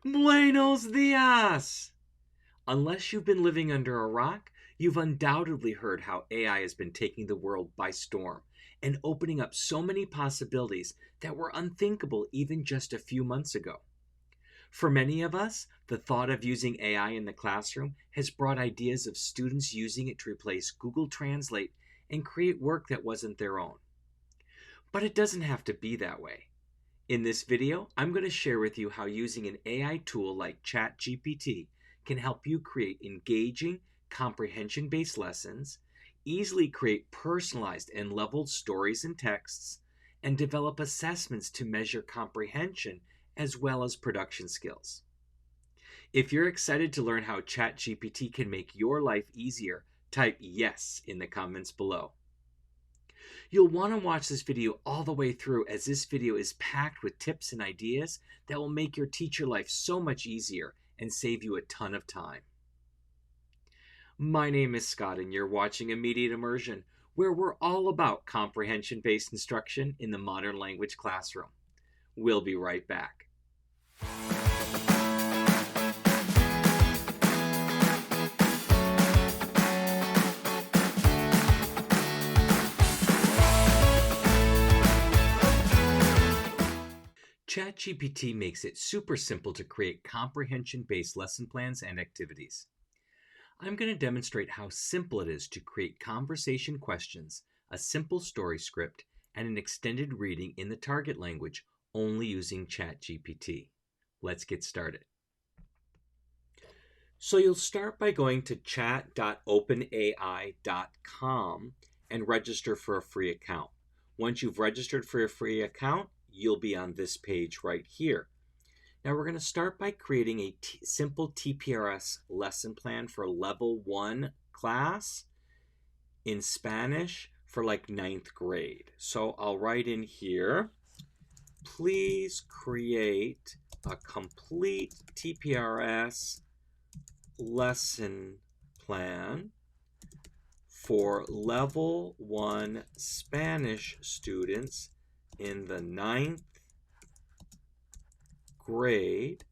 Buenos dias! Unless you've been living under a rock, you've undoubtedly heard how AI has been taking the world by storm and opening up so many possibilities that were unthinkable even just a few months ago. For many of us, the thought of using AI in the classroom has brought ideas of students using it to replace Google Translate and create work that wasn't their own. But it doesn't have to be that way. In this video, I'm going to share with you how using an AI tool like Chat GPT can help you create engaging, comprehension-based lessons, easily create personalized and leveled stories and texts, and develop assessments to measure comprehension as well as production skills. If you're excited to learn how Chat GPT can make your life easier, type yes in the comments below. You'll want to watch this video all the way through, as this video is packed with tips and ideas that will make your teacher life so much easier and save you a ton of time. My name is Scott and you're watching Immediate Immersion, where we're all about comprehension-based instruction in the modern language classroom. We'll be right back. ChatGPT makes it super simple to create comprehension-based lesson plans and activities. I'm going to demonstrate how simple it is to create conversation questions, a simple story script, and an extended reading in the target language only using ChatGPT. Let's get started. So you'll start by going to chat.openai.com and register for a free account. Once you've registered for a free account, you'll be on this page right here. Now we're going to start by creating a simple TPRS lesson plan for level 1 class in Spanish for like 9th grade. So I'll write in here, please create a complete TPRS lesson plan for level 1 Spanish students in the 9th grade,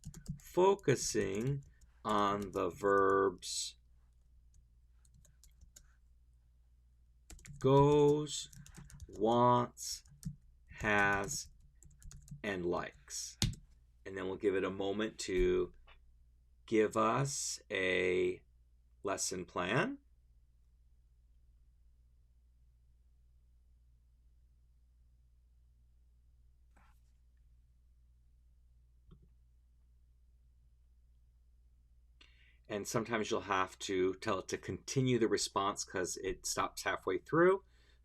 focusing on the verbs goes, wants, has, and likes. And then we'll give it a moment to give us a lesson plan. And sometimes you'll have to tell it to continue the response because it stops halfway through,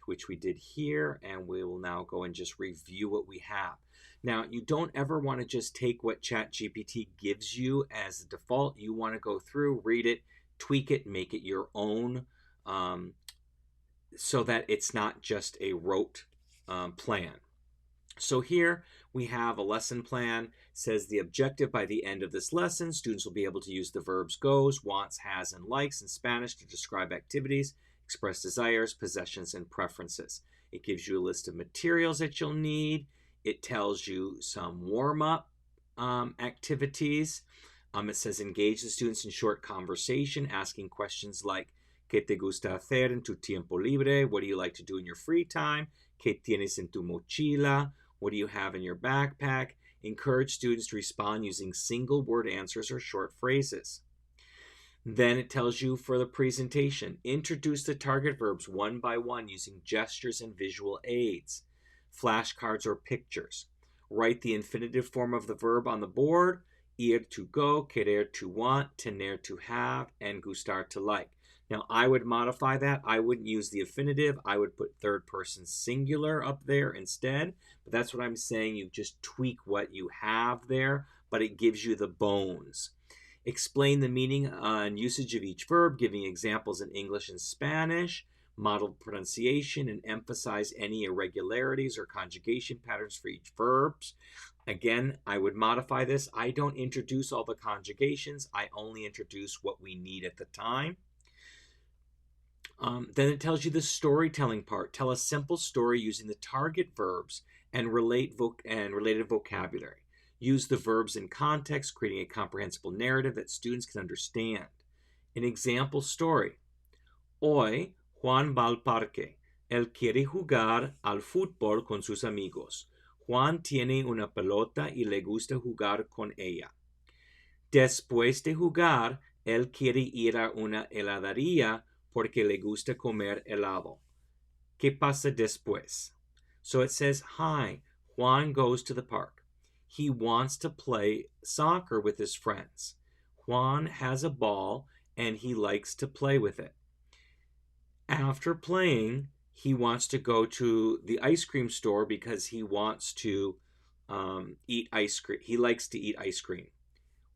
which we did here, and we will now go and just review what we have. Now, you don't ever want to just take what ChatGPT gives you as the default. You want to go through, read it, tweak it, make it your own, so that it's not just a rote plan. So here we have a lesson plan. It says the objective by the end of this lesson, students will be able to use the verbs goes, wants, has, and likes in Spanish to describe activities, express desires, possessions, and preferences. It gives you a list of materials that you'll need. It tells you some warm-up activities. It says engage the students in short conversation, asking questions like, ¿Qué te gusta hacer en tu tiempo libre? What do you like to do in your free time? ¿Qué tienes en tu mochila? What do you have in your backpack? Encourage students to respond using single word answers or short phrases. Then it tells you for the presentation, introduce the target verbs one by one using gestures and visual aids, flashcards or pictures. Write the infinitive form of the verb on the board, ir to go, querer to want, tener to have, and gustar to like. Now, I would modify that. I wouldn't use the infinitive. I would put third person singular up there instead. But that's what I'm saying. You just tweak what you have there, but it gives you the bones. Explain the meaning and usage of each verb, giving examples in English and Spanish. Model pronunciation and emphasize any irregularities or conjugation patterns for each verbs. Again, I would modify this. I don't introduce all the conjugations. I only introduce what we need at the time. Then it tells you the storytelling part. Tell a simple story using the target verbs and related vocabulary. Use the verbs in context, creating a comprehensible narrative that students can understand. An example story. Hoy, Juan va al parque. Él quiere jugar al fútbol con sus amigos. Juan tiene una pelota y le gusta jugar con ella. Después de jugar, él quiere ir a una heladería porque le gusta comer helado. ¿Qué pasa después? So it says, hi, Juan goes to the park. He wants to play soccer with his friends. Juan has a ball and he likes to play with it. After playing, he wants to go to the ice cream store because he wants to eat ice cream. He likes to eat ice cream.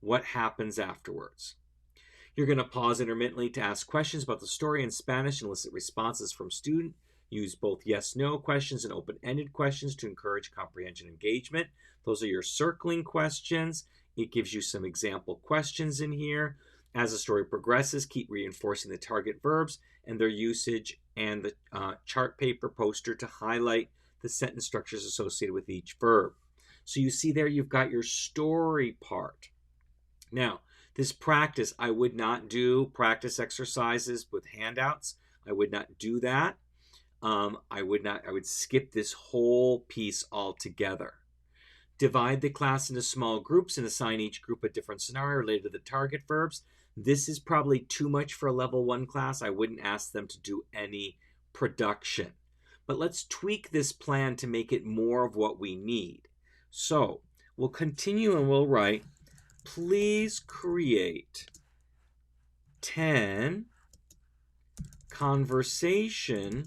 What happens afterwards? You're going to pause intermittently to ask questions about the story in Spanish and elicit responses from students. Use both yes/no questions and open-ended questions to encourage comprehension engagement. Those are your circling questions. It gives you some example questions in here. As the story progresses, keep reinforcing the target verbs and their usage and the chart paper poster to highlight the sentence structures associated with each verb. So you see there you've got your story part. Now, this practice, I would not do practice exercises with handouts. I would not do that. I would skip this whole piece altogether. Divide the class into small groups and assign each group a different scenario related to the target verbs. This is probably too much for a level 1 class. I wouldn't ask them to do any production. But let's tweak this plan to make it more of what we need. So we'll continue and we'll write, please create 10 conversation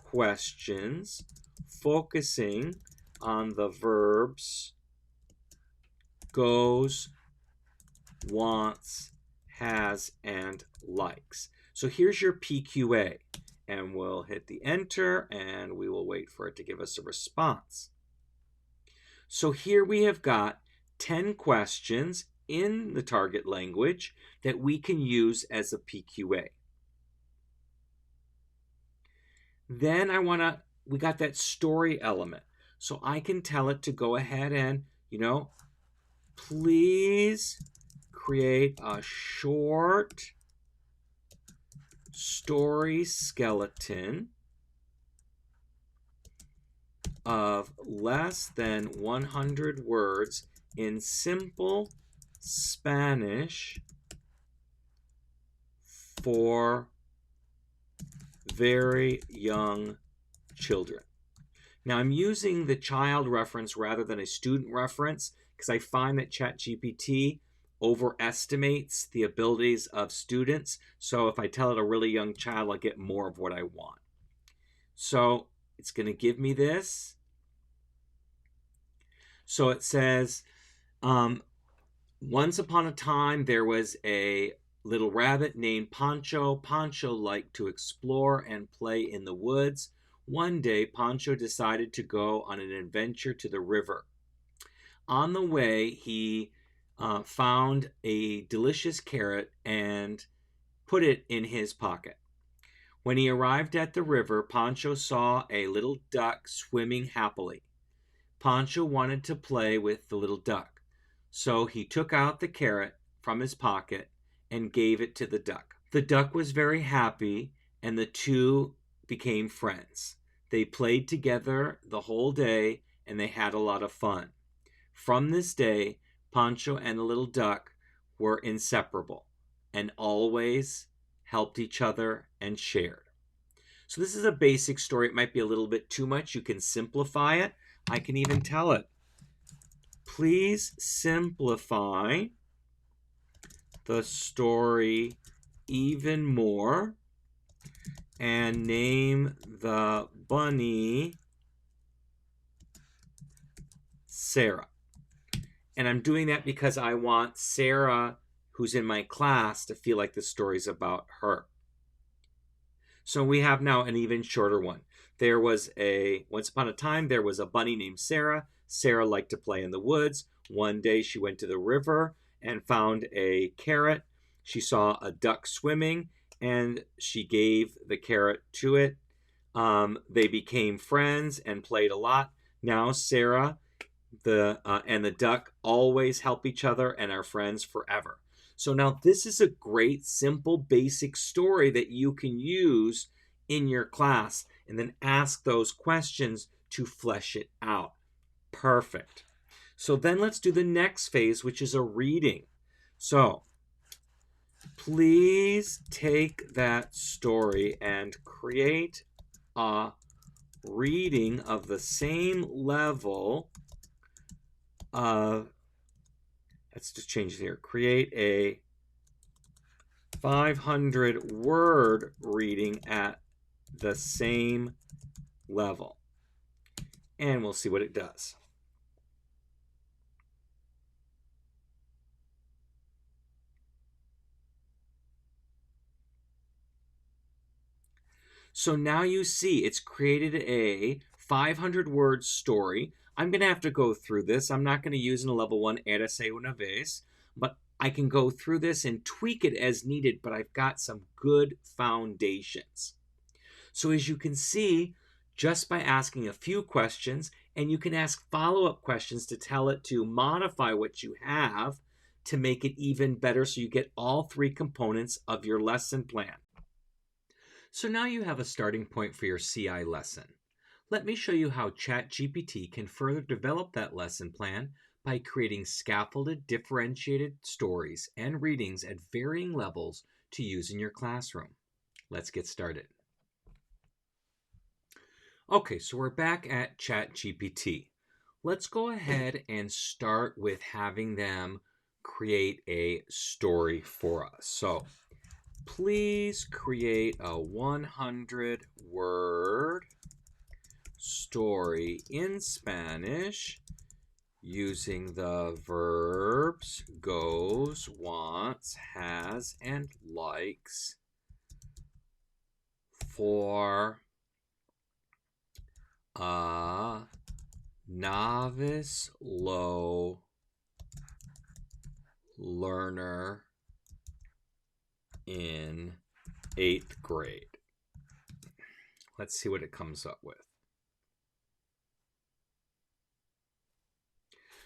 questions focusing on the verbs goes, wants, has, and likes. So here's your PQA, and we'll hit the enter and we will wait for it to give us a response. So here we have got 10 questions in the target language that we can use as a PQA. Then we got that story element. So I can tell it to go ahead and, please create a short story skeleton of less than 100 words in simple Spanish for very young children. Now I'm using the child reference rather than a student reference because I find that Chat GPT overestimates the abilities of students. So if I tell it a really young child, I'll get more of what I want. So it's going to give me this. So it says, once upon a time, there was a little rabbit named Pancho. Pancho liked to explore and play in the woods. One day, Pancho decided to go on an adventure to the river. On the way, he found a delicious carrot and put it in his pocket. When he arrived at the river, Pancho saw a little duck swimming happily. Pancho wanted to play with the little duck, so he took out the carrot from his pocket and gave it to the duck. The duck was very happy, and the two became friends. They played together the whole day, and they had a lot of fun. From this day, Pancho and the little duck were inseparable and always helped each other and shared. So this is a basic story. It might be a little bit too much. You can simplify it. I can even tell it, please simplify the story even more and name the bunny Sarah. And I'm doing that because I want Sarah, who's in my class, to feel like the story's about her. So we have now an even shorter one. Once upon a time, there was a bunny named Sarah. Sarah liked to play in the woods. One day she went to the river and found a carrot. She saw a duck swimming and she gave the carrot to it. They became friends and played a lot. Now Sarah and the duck always help each other and are friends forever. So now this is a great, simple, basic story that you can use in your class and then ask those questions to flesh it out. Perfect. So then let's do the next phase, which is a reading. So please take that story and create a reading of the same level of, let's just change it here, create a 500 word reading at the same level. And we'll see what it does. So now you see it's created a 500 word story. I'm going to have to go through this. I'm not going to use in a level 1 érase una vez, but I can go through this and tweak it as needed, but I've got some good foundations. So as you can see, just by asking a few questions, and you can ask follow-up questions to tell it to modify what you have to make it even better so you get all 3 components of your lesson plan. So now you have a starting point for your CI lesson. Let me show you how Chat GPT can further develop that lesson plan by creating scaffolded, differentiated stories and readings at varying levels to use in your classroom. Let's get started. Okay, so we're back at Chat GPT. Let's go ahead and start with having them create a story for us. So please create a 100 word story in Spanish using the verbs goes, wants, has, and likes for a novice low learner in 8th grade. Let's see what it comes up with.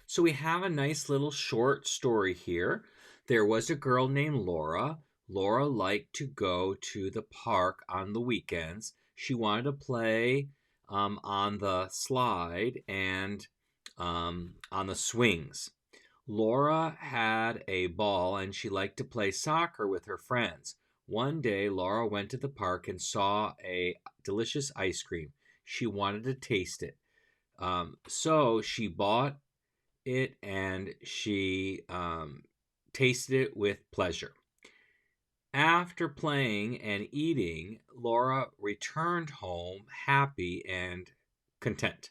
So we have a nice little short story here. There was a girl named Laura. Laura liked to go to the park on the weekends. She wanted to play on the slide and on the swings. Laura had a ball and she liked to play soccer with her friends. One day, Laura went to the park and saw a delicious ice cream. She wanted to taste it. So she bought it and she tasted it with pleasure. After playing and eating, Laura returned home happy and content.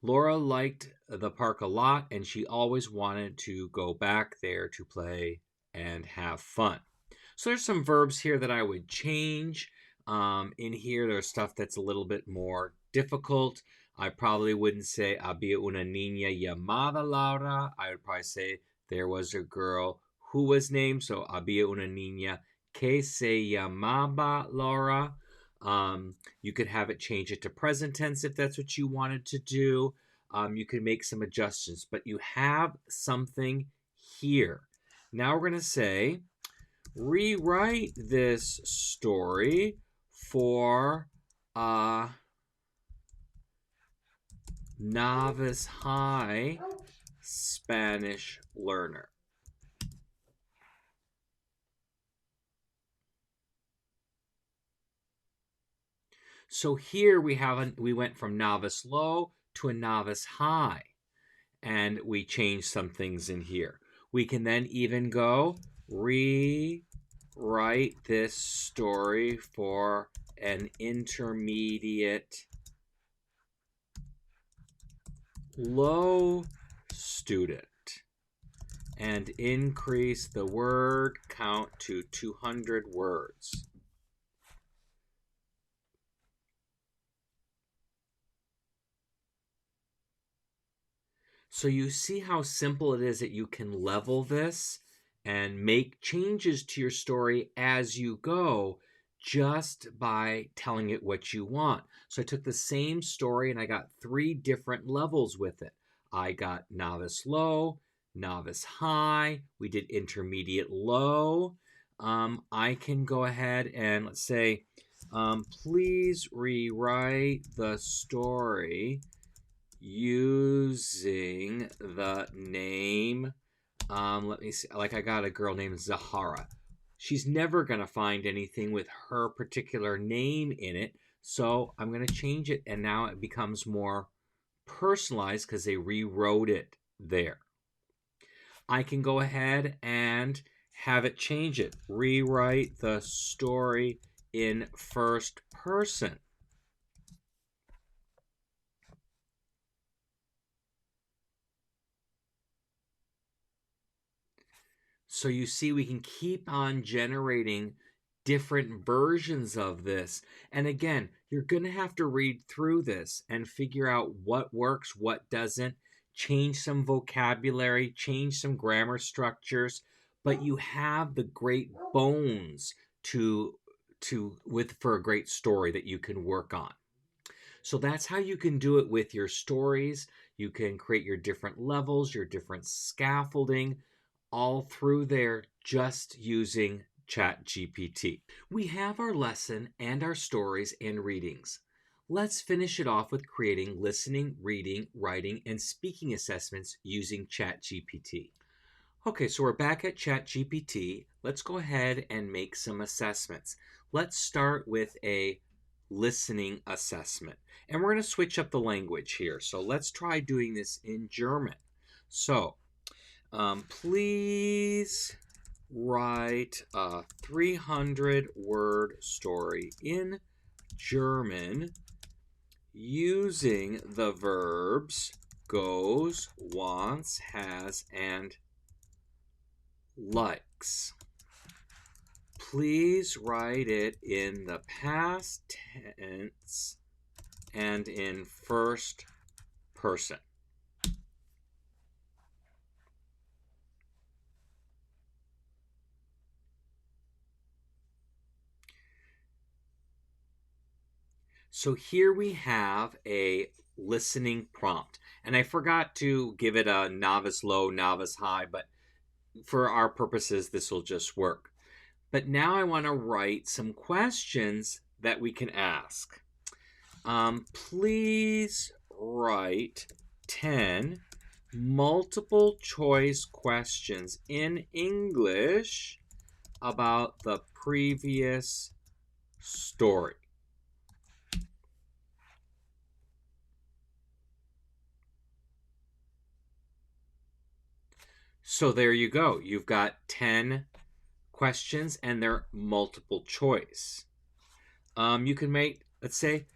Laura liked the park a lot and she always wanted to go back there to play and have fun. So there's some verbs here that I would change. In here, there's stuff that's a little bit more difficult. I probably wouldn't say había una niña llamada Laura. I would probably say there was a girl who was named. So había una niña que se llamaba Laura. You could have it change it to present tense if that's what you wanted to do. You could make some adjustments, but you have something here. Now we're going to say, rewrite this story for a novice high Spanish learner. So here we went from novice low to a novice high, and we changed some things in here. We can then even go rewrite this story for an intermediate low student and increase the word count to 200 words. So you see how simple it is that you can level this and make changes to your story as you go just by telling it what you want. So I took the same story and I got 3 different levels with it. I got novice low, novice high. We did intermediate low. I can go ahead and let's say, please rewrite the story using the name. Let me see. Like I got a girl named Zahara. She's never going to find anything with her particular name in it. So I'm going to change it, and now it becomes more personalized because they rewrote it there. I can go ahead and have it change it. Rewrite the story in first person. So you see, we can keep on generating different versions of this. And again, you're going to have to read through this and figure out what works, what doesn't, change some vocabulary, change some grammar structures, but you have the great bones for a great story that you can work on. So that's how you can do it with your stories. You can create your different levels, your different scaffolding, all through there just using Chat GPT. We have our lesson and our stories and readings. Let's finish it off with creating listening, reading, writing, and speaking assessments using Chat GPT. Okay, so we're back at Chat GPT. Let's go ahead and make some assessments. Let's start with a listening assessment. And we're going to switch up the language here. So let's try doing this in German. So, please write a 300-word story in German using the verbs goes, wants, has, and likes. Please write it in the past tense and in first person. So here we have a listening prompt. And I forgot to give it a novice low, novice high, but for our purposes, this will just work. But now I want to write some questions that we can ask. Please write 10 multiple choice questions in English about the previous story. So there you go. You've got 10 questions and they're multiple choice. You can make, let's say,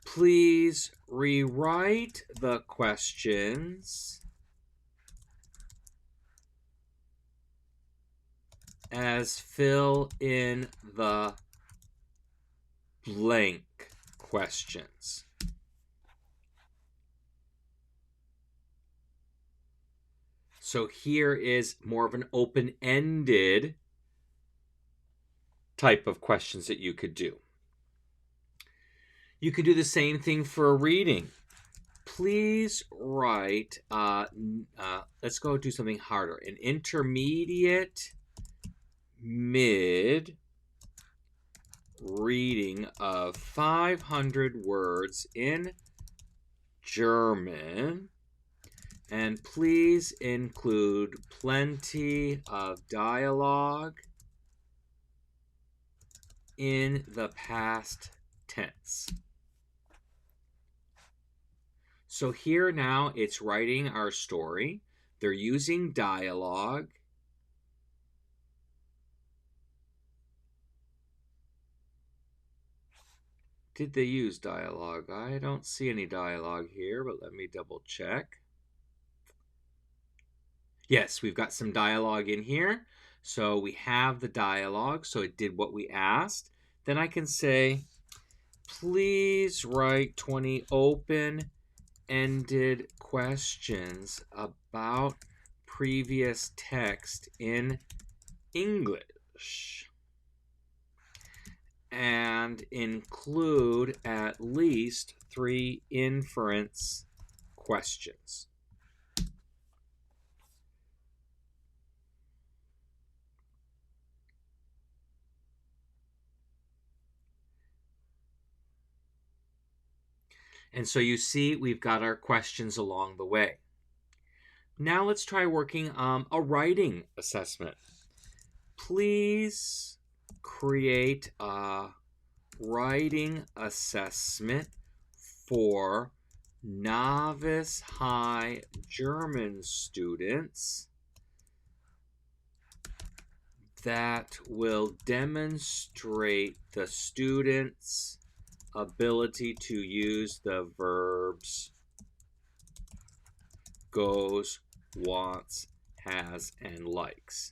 please rewrite the questions as fill in the blank questions. So here is more of an open-ended type of questions that you could do. You could do the same thing for reading. Please write, let's go do something harder. An intermediate mid reading of 500 words in German. And please include plenty of dialogue in the past tense. So here now it's writing our story. They're using dialogue. Did they use dialogue? I don't see any dialogue here, but let me double check. Yes, we've got some dialogue in here. So we have the dialogue, so it did what we asked. Then I can say, please write 20 open-ended questions about previous text in English. And include at least 3 inference questions. And so you see, we've got our questions along the way. Now let's try working a writing assessment. Please create a writing assessment for novice high German students that will demonstrate the student's ability to use the verbs goes, wants, has, and likes.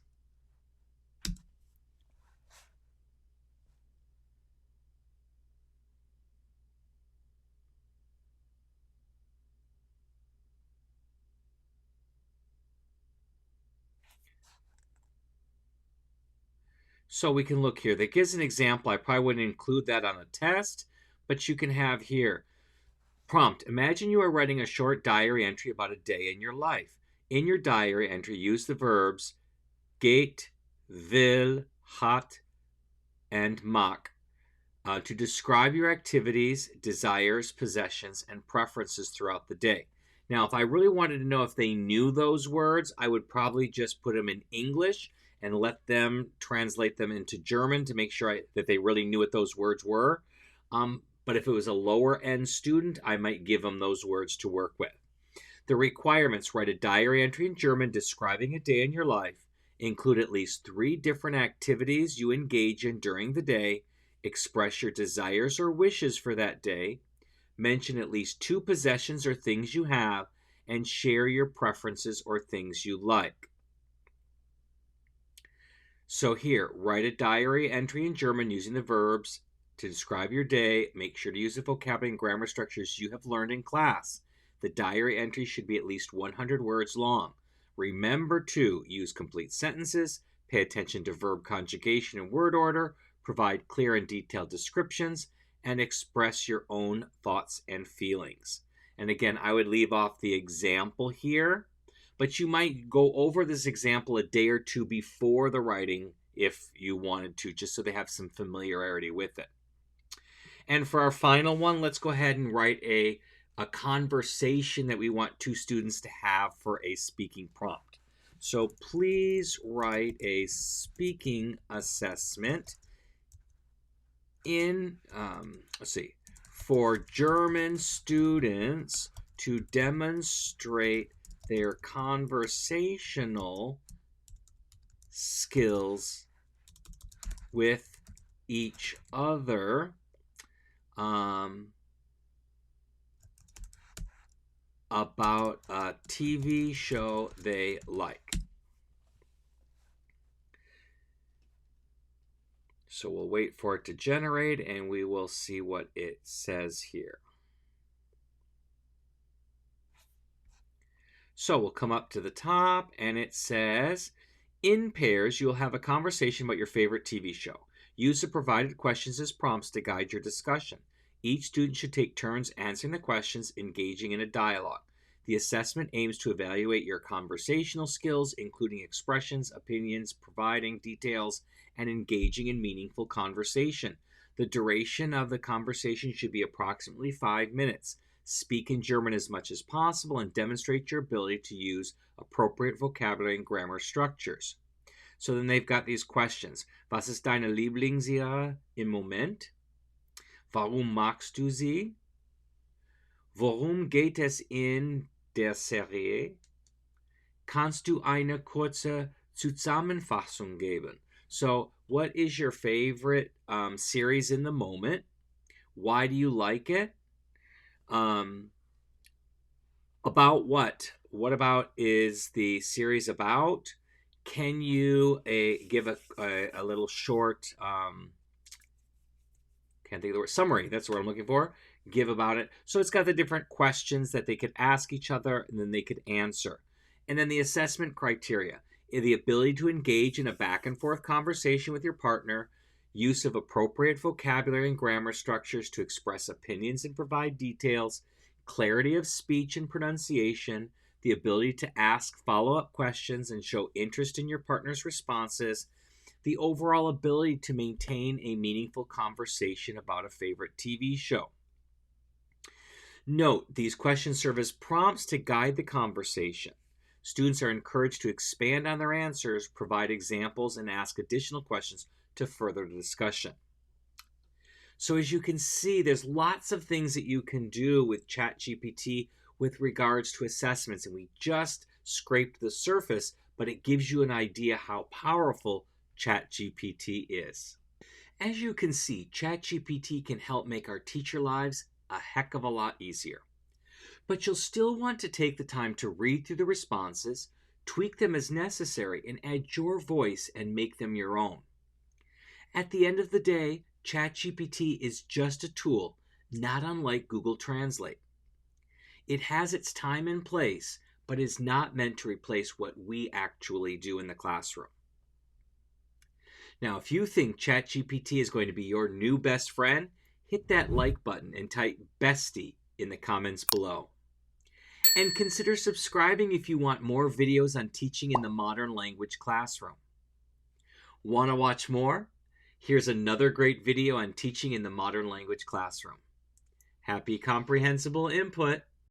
So we can look here. That gives an example. I probably wouldn't include that on a test, but you can have here. Prompt. Imagine you are writing a short diary entry about a day in your life. In your diary entry, use the verbs geht, will, hat, and mag to describe your activities, desires, possessions, and preferences throughout the day. Now, if I really wanted to know if they knew those words, I would probably just put them in English and let them translate them into German to make sure that they really knew what those words were. But if it was a lower end student, I might give them those words to work with. The requirements: write a diary entry in German describing a day in your life. Include at least 3 different activities you engage in during the day. Express your desires or wishes for that day. Mention at least 2 possessions or things you have, and share your preferences or things you like. So here, write a diary entry in German using the verbs to describe your day. Make sure to use the vocabulary and grammar structures you have learned in class. The diary entry should be at least 100 words long. Remember to use complete sentences, pay attention to verb conjugation and word order, provide clear and detailed descriptions, and express your own thoughts and feelings. And again, I would leave off the example here, but you might go over this example a day or 2 before the writing if you wanted to, just so they have some familiarity with it. And for our final one, let's go ahead and write a conversation that we want 2 students to have for a speaking prompt. So please write a speaking assessment for German students to demonstrate their conversational skills with each other about a TV show they like. So we'll wait for it to generate and we will see what it says here. So we'll come up to the top and it says, in pairs, you'll have a conversation about your favorite TV show. Use the provided questions as prompts to guide your discussion. Each student should take turns answering the questions, engaging in a dialogue. The assessment aims to evaluate your conversational skills, including expressions, opinions, providing details, and engaging in meaningful conversation. The duration of the conversation should be approximately 5 minutes. Speak in German as much as possible and demonstrate your ability to use appropriate vocabulary and grammar structures. So then they've got these questions. Was ist deine Lieblingsserie im Moment? Warum magst du sie? Worum geht es in der Serie? Kannst du eine kurze Zusammenfassung geben? So, what is your favorite series in the moment? Why do you like it? About what? What about is the series about? Can you give a little short, can't think of the word, summary, that's what I'm looking for, give about it. So it's got the different questions that they could ask each other and then they could answer. And then the assessment criteria, the ability to engage in a back and forth conversation with your partner, use of appropriate vocabulary and grammar structures to express opinions and provide details, clarity of speech and pronunciation, the ability to ask follow-up questions and show interest in your partner's responses, the overall ability to maintain a meaningful conversation about a favorite TV show. Note, these questions serve as prompts to guide the conversation. Students are encouraged to expand on their answers, provide examples, and ask additional questions to further the discussion. So as you can see, there's lots of things that you can do with Chat GPT with regards to assessments, and we just scraped the surface, but it gives you an idea how powerful Chat GPT is. As you can see, Chat GPT can help make our teacher lives a heck of a lot easier. But you'll still want to take the time to read through the responses, tweak them as necessary, and add your voice and make them your own. At the end of the day, ChatGPT is just a tool, not unlike Google Translate. It has its time and place, but is not meant to replace what we actually do in the classroom. Now, if you think ChatGPT is going to be your new best friend, hit that like button and type bestie in the comments below. And consider subscribing if you want more videos on teaching in the modern language classroom. Want to watch more? Here's another great video on teaching in the modern language classroom. Happy comprehensible input!